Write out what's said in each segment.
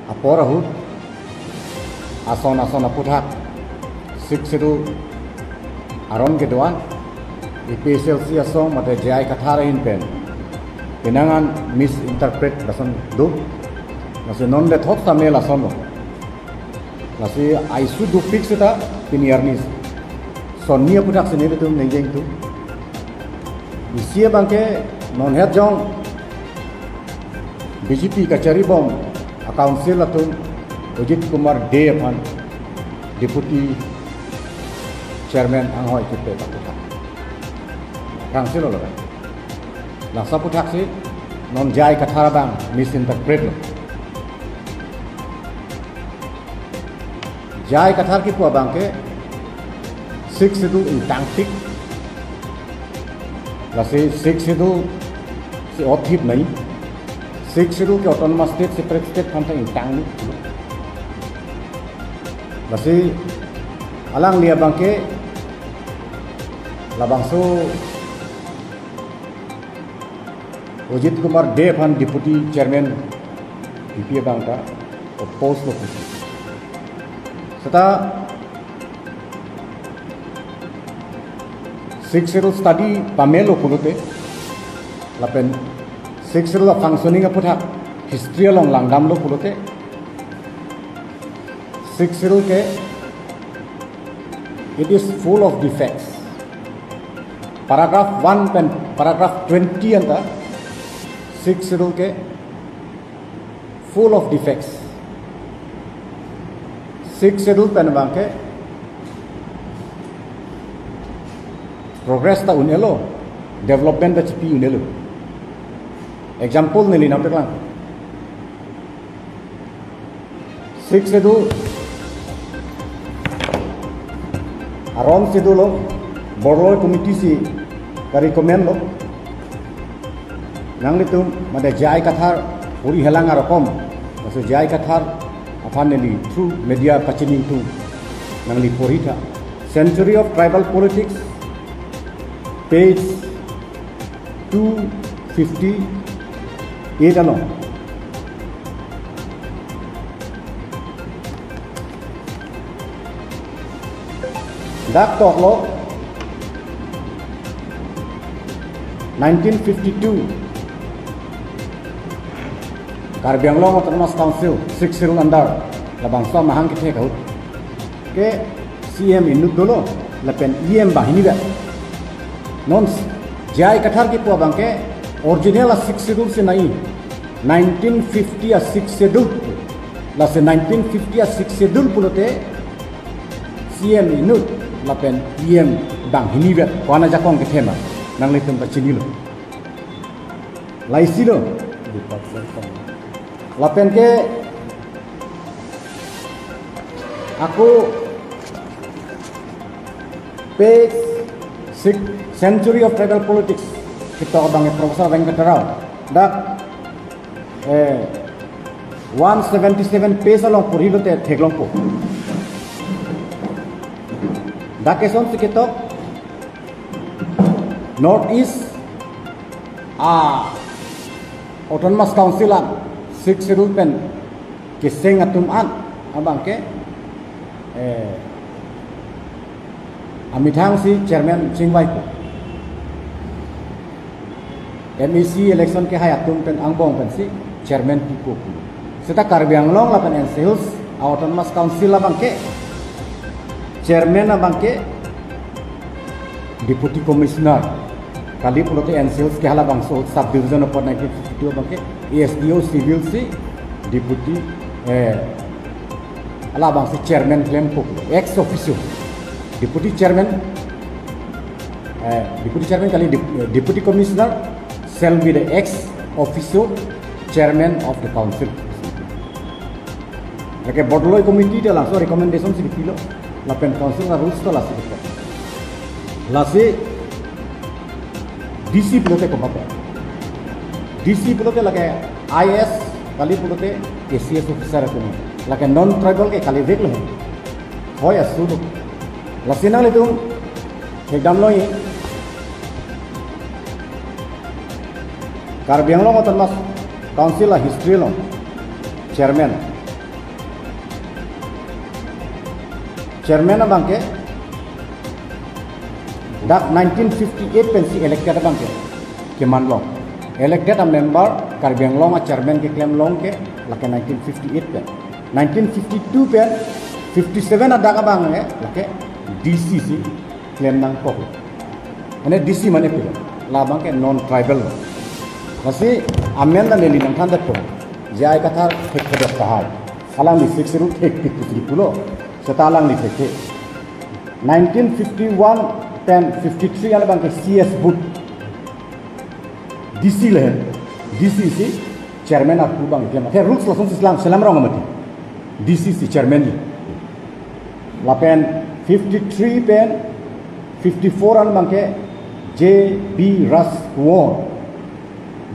Aporahu ason aputhak siksidu aron keduan IPSLC asong mate jai kathara in pen pinangan misinterpret basan du nasi non de thok tamel ason nasi aisu du fix ta piniarnis sonia puthak sini tu nengjeng tu isia bangke non het jong BJP kachari bom Council atau Ujit Kumar Devan Deputy Chairman Anghoy Kipe Paputak Council loh kan Langsa putak sih non jai kathara bang misinterpret loh jai kathar ki pua bang ke six itu intangtik lasi six itu si othip nahi six itu ke autonomous state separate state pantai intang ni lasi alang liya bangke labangso Ujit Kumar Devan Deputy Chairman BPA bangka oppose lo kusi serta six itu study pamelo pulute lapen six la functioning aputhak history along langdam lo pulote six ke it is full of defects paragraph 1 pen paragraph 20 anta six ke full of defects six pen bangke progress ta unelo development ta chipi unelo example nili nampak lang six itu aron situ lo borlo committee si recommend lo nang itu mada jai kathar puri helang arakom maso jai kathar aphan nili through media pachini tu nang li puri tha century of tribal politics page 250 Idano Dak talk lo 1952 Karbi Anglong Autonomous Council 6 andar labangsa mahang kithe kahut ke CM induk dolo lapen EM bahini ba non jai kathar ki po bangke original 6 schedule se nahi 1950 6 schedule la se 1950 6 schedule pulote CM inut lapen EM bang hiniwet wana jakong ke thema nang letem ta chinilo laisilo lapen ke aku page 6 century of tribal politics kita orang Profesor Venkataraw dak 177 page along purilo te theglong po dak eson kita North East Autonomous Council 6 schedule pen kiseng atum an abang ke amithang si chairman Chingwai ko MEC election ke hayatum pen angbong pen si chairman Piko seta Karbi Anglong la pen Sales Autonomous Council la bangke chairman la bangke deputy commissioner kali pulote Sales ke hala bangso sub division of 1952 bangke ASDO civil si deputy ala bangsi chairman claim ko ex officio deputy chairman kali deputy commissioner shall be the ex officio chairman of the council. Lagi Bodloi committee dia langsung recommendation sih dipilih, lapen council na rules tu lah sih dipilih. Lasi DC pulote ko apa? DC pulote lagi IS kali pulote ACS officer tu ni, lagi non tribal ke kali vek loh. Hoy asuh. Lasi nang itu, ekdam loi. Karbi Anglong Autonomous Council la history lo chairman chairman bangke dak 1958 pensi elected bangke keman long elected a member Karbi Anglong a chairman ke claim long ke lake 1958 pen 1952 pen 57 ada ka bang lake DCC claim nang ko ane DC mane pilo la bangke non tribal masih amen da leli nang thandat to jai kathar thek thek tahai alang ni sixiru thek thek putri pulo setalang ni thek 1951 pen 53 ala bangke CS boot DC le DCC chairman of Kubang claim the rules langsung Islam salam rong amati DCC chairman ni la pen 53 pen 54 ala bangke JB Ras War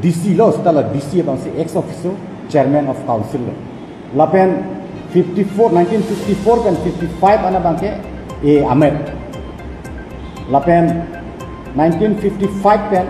DC lo stala DC bang si ex officio chairman of council la pen 54 1954 pen 55 ana bangke A Ahmed la pen 1955 pen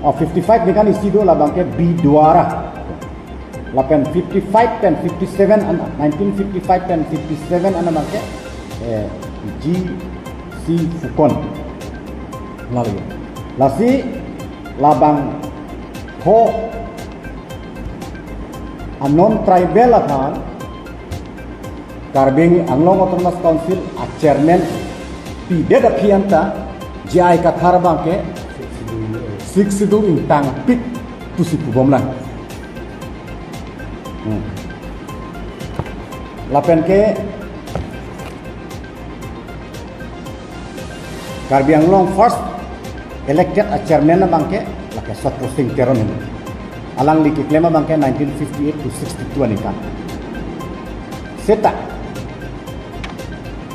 or 55 nikan isi do la bangke B Duara la pen 55 pen 57 ana 1955 pen 57 ana bangke G C Fukon lalu lasi labang ho a non tribal athan Karbi Anglong Autonomous Council a chairman pi deda pianta jai kathar bangke siksidu intang pit pusi pubomlan lapen ke Karbi Anglong first elected a chairman na bangke lake Satru Singh Teron alang li kiklema bangke 1958 to 62 anikan seta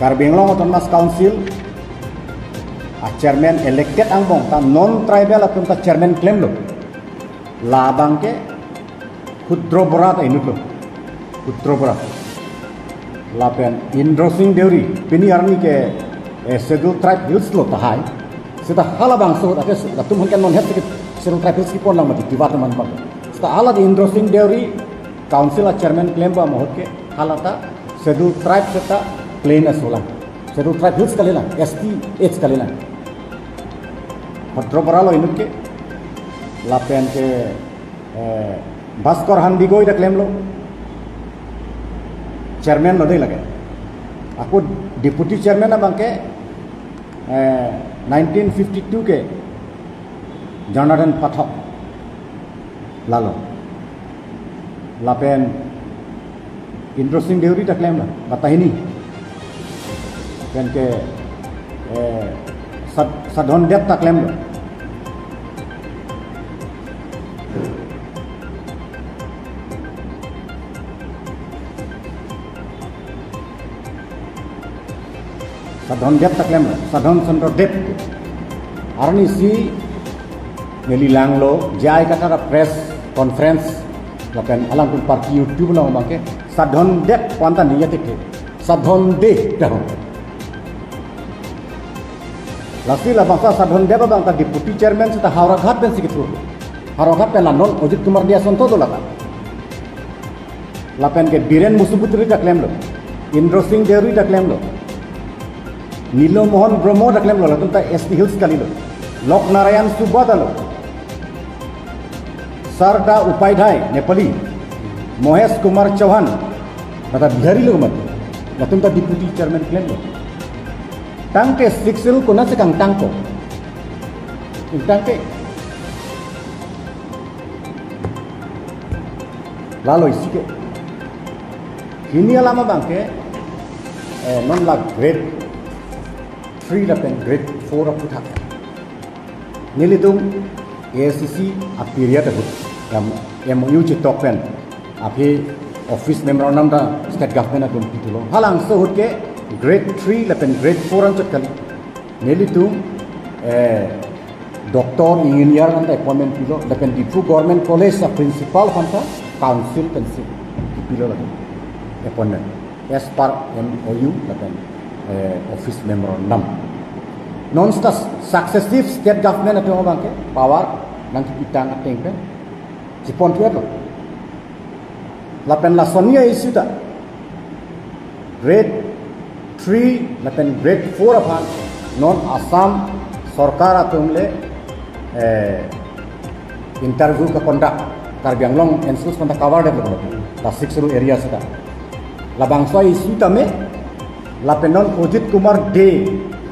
Karbi Anglong Autonomous Council a chairman elected angbong ta non tribal atun ta chairman claim lo la bangke Khudro Bora ta inuto Khudro Bora la pen Indro Singh Deuri pini arni ke scheduled tribe hills lo ta hai seta hala bang so ake datum honkan non het scheduled tribe hills ki pon lang mati tibat man bang seta hala di Indro Singh Deuri council a chairman claim ba mohot ke hala ta scheduled tribe seta plain asola scheduled tribe hills kalila ST H kalila Khudro Bora lo inut ke la pen ke Bhaskar Handigo ida claim lo chairman no dei lage aku deputy chairman na bangke 1952 ke Jonathan Pathak lalo lapen Indro Singh Deuri ta claim la batahini pen ke Sadhon Dep ta claim la Sadhon Dep ta claim la Sadhon Chandra Dep arni si nelilang lo jai kata press conference lapen alang pun parti YouTube lo bangke Sadhon Dep pantan ni yate ke Sadhon De dah lasi la bangsa Sadhon Dep bang ta deputy chairman seta Hauraghat ben sikit Hauraghat pen non Ojit Kumar dia sonto do laka lapen ke Biren Musubutri ta claim lo Indro Singh Deuri ta claim lo Nilo Mohan Bromo ta claim lo latun ta ST Hills kali lo Lok Narayan Subada lo Sarda Upaidhai Nepali Mohesh Kumar Chauhan kata Bihari lo mat latun ta deputy chairman claim lo tangke siksil kuna sekang tangko tangke lalu isi ke kini alama bangke non la grade 3 la pen grade 4 of puthak nilidung ACC a period of MOU chitok pen api office memorandum da state government atum pitulo halang so hutke grade 3 la pen grade 4 an kali nilidung doctor engineer an appointment pilo la pen di government college a principal fanta council pensi pilo la appointment as per MOU la pen office memorandum non successive state government atum bangke power nang kitang ateng pen Jepon tu apa? Lapen la sonia isu tak grade 3 lapen grade 4 upon non Assam Sarkar atumle interview ka conduct Karbi Anglong ensus kontak cover de ta 6 ru area sita labang soi isu tame lapenon Ojit Kumar de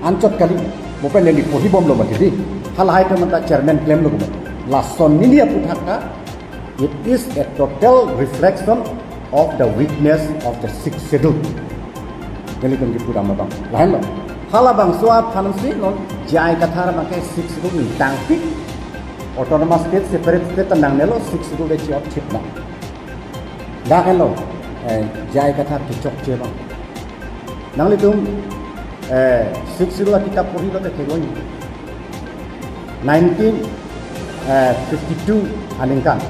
ancot kali mopen leli pohibom lo mati hal hai mata chairman claim lo la sonnilia puthaka it is a total reflection of the weakness of the sixth schedule jadi kan gitu ramah bang lain lo hala bang suap hansi non jai kathar makai sixth schedule tangpi autonomous state separate state tandang nelo sixth schedule de chiop chip na dah kan lo jai kathar kicok je bang nang litum sixth schedule kita puri lo te kegoi 1952 aningkan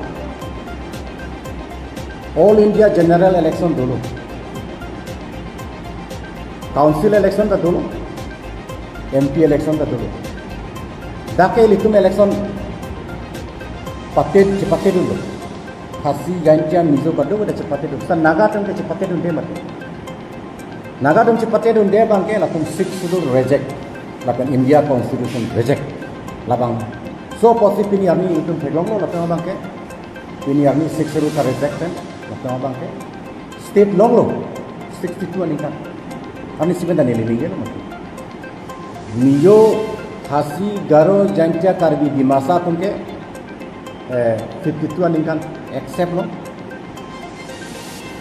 All India General Election dulu, Council Election dah dulu, MP Election dah dulu. Dakai litum election cepat dulu. Khasi gantian mizo badu dah cepat dulu. San Naga tum cepat dulu deh mati. Naga tum cepat dulu deh bangke lakum six dulu reject, lapan India Constitution reject, labang. So posisi ini army litum peglong lo lapan bangke. Ini army six dulu ka reject kan. Tama bangke state long lo 62 aningkan kami sebentar nilai lo mati niyo Khasi Garo Jantia Karbi di masa tungke 52 aningkan accept lo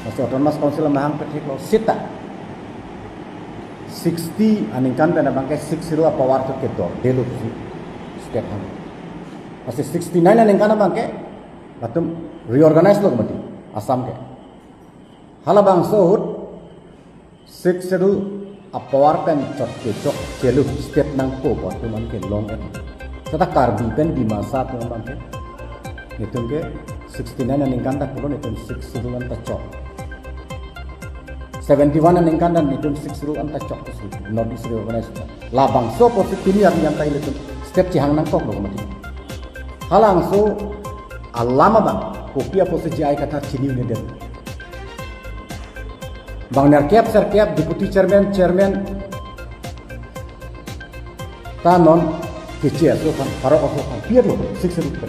masih autonomous council mahang petik lo sita 60 aningkan dan bangke 60 power to kedo delu state ham masih 69 aningkan bangke batum reorganize lo mati Assam ke halabang sohut six schedule a power pen chot ke chok chelu state nang po bot man ke long et sata Karbi pen di masa tu man ke nitung ke 69 aningkan ta kulon nitung 6 schedule an ta chok 71 aningkan dan nitung 6 schedule an ta chok tu not is reorganized labang so posisi ini yang ta ile state cihang nang kok lo mati halang so alama bang kopia posisi ai kata cini ni dem bang narkep serkep deputy chairman tanon kecil so kan para osokan pier lo 6 rupet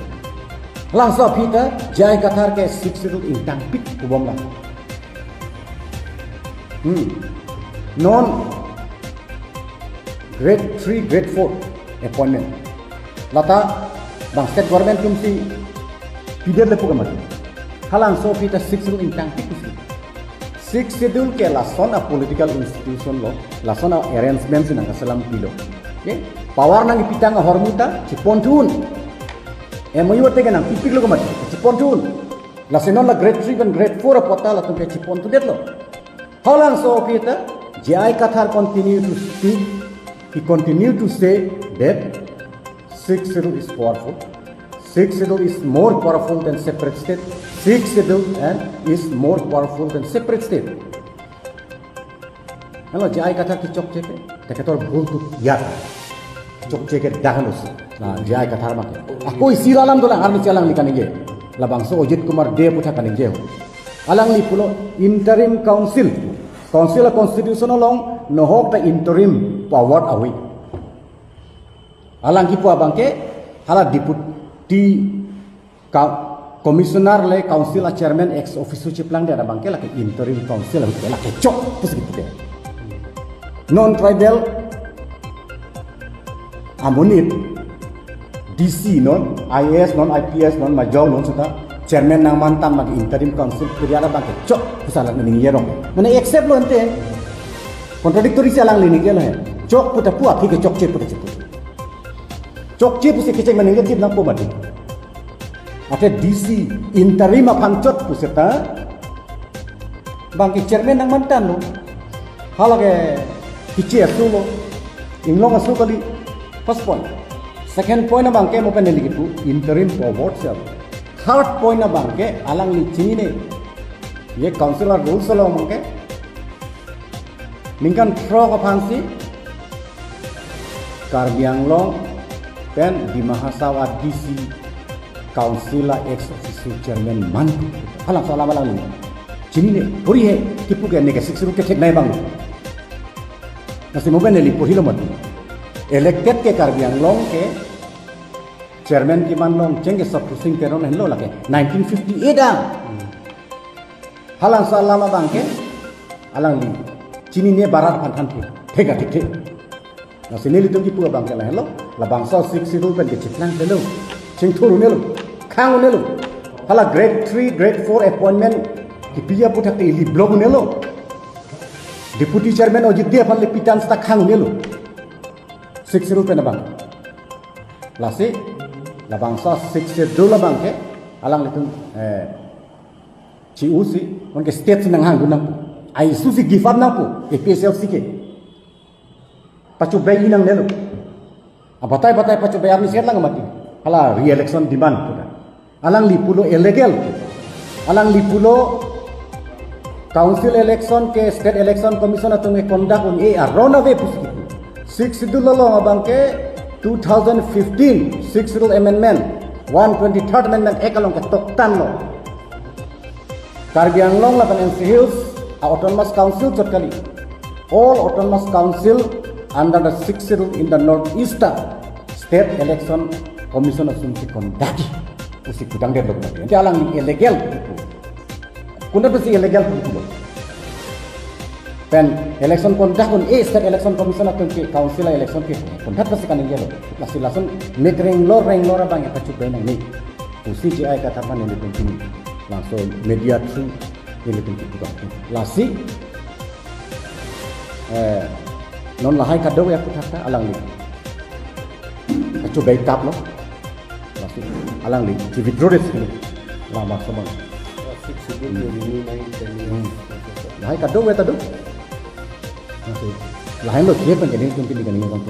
langsung pita jai katar ke 6 rupet intang pit kubom lah non grade 3 grade 4 appointment lata bang state government kumsi Pider lepu kamati. Halang so pita 6 schedule intang pikusi. 6 schedule ke lason a political institution lo, lason a arrangements nang salam pilo. Okay? Power nang ipitang a hormuta cipontun. MOU te nang pipik lo kamati cipontun. Lasenon la grade 3 dan grade 4 pota la tumpe cipontun det lo. Halang so pita Jai Kathar continue to speak. He continue to say that 6 schedule is powerful. 6 schedule is more powerful than separate state. 6 schedule and is more powerful than separate state. Kalau jai kata kicok ceke, tekator bul tu yat. Kicok ceke dahanus. Nah jai kata mak. Aku isi alam dolang armi calang likan inge. Labang so Ojit Kumar de putra kan inge. Alang li pulo interim council. Council a constitutional long nohok ta interim power awi. Alang kipu abangke hala diput di komisioner le council a chairman ex officio ciplang dia ada bangke lah ke interim council lah ke cok terus gitu deh non tribal amunit DC non IAS non IPS non majong non sudah chairman nang mantan bagi interim council dia ada bangke cok kesalahan ini yerong mana accept lo ente kontradiktori sialang lini dia lah cok putar puak ke cok cip putar cip cok cip pusi keceng meninggal cip nang po mati ada DC interim apangcot puseta bangki chairman nang mantan lo halage kici asu lo inglong asu kali first point second point na bangke mo peneli gitu interim forward siap third point na bangke alang li chini ne ye councilor rules lo bangke ningkan thro ka phansi Karbi Anglong dan di Mahasawa DC Council ex officio chairman man halang salam alang ni chini ne puri he tipu ke ne ke 6 ru ke thek nai bang nasi moben eli pohilo mat elected ke Karbi Anglong ke chairman ki man long chenge sab pusing teron hello lage 1958 ang halang sa lama bangke alang li chini ne barat phan phi thega thik nasi neli tum ki pua bangke la hello la bangsa 6 sidul ben ke chitlang hello ching thuru nelu khang nelu hala grade 3 grade 4 appointment ki pia puthak te li blog nelu Deputy Chairman Ojit dia pan lepitan sta khang nelu 6 sidul pen bang lasi la bangsa 6 sidul bang ke alang litum ci usi on ke state nang hang gunang ai susi gifat na po PSLC ke pacu bay inang nelu abatai pacu bay arni set lang mati hala re-election demand puta alang lipulo illegal alang lipulo council election ke state election commission atunge conduct on a run away puski 6 sidul lo abang ke 2015 6 sidul amendment 123rd amendment ekalong ke toktan lo Karbi Anglong la NC Hills autonomous council chotkali all autonomous council under the 6 sidul in the northeastern state election commission asumsi conduct usi kudang de log mati alang illegal kuna besi illegal pulo pen election conduct on a state election commission atun ke council election ke conduct besi kan yelo lasun metering lor bang ya pacu benang ni usi ji ai kata man ni penting langsung media through ini penting juga lasi non lahai kado ya kata alang ni pacu bai tap lo lasi alang ni ci withdraw des ni lama sama lahai kado ya tadu lahai lo dia pengen ini penting ni kan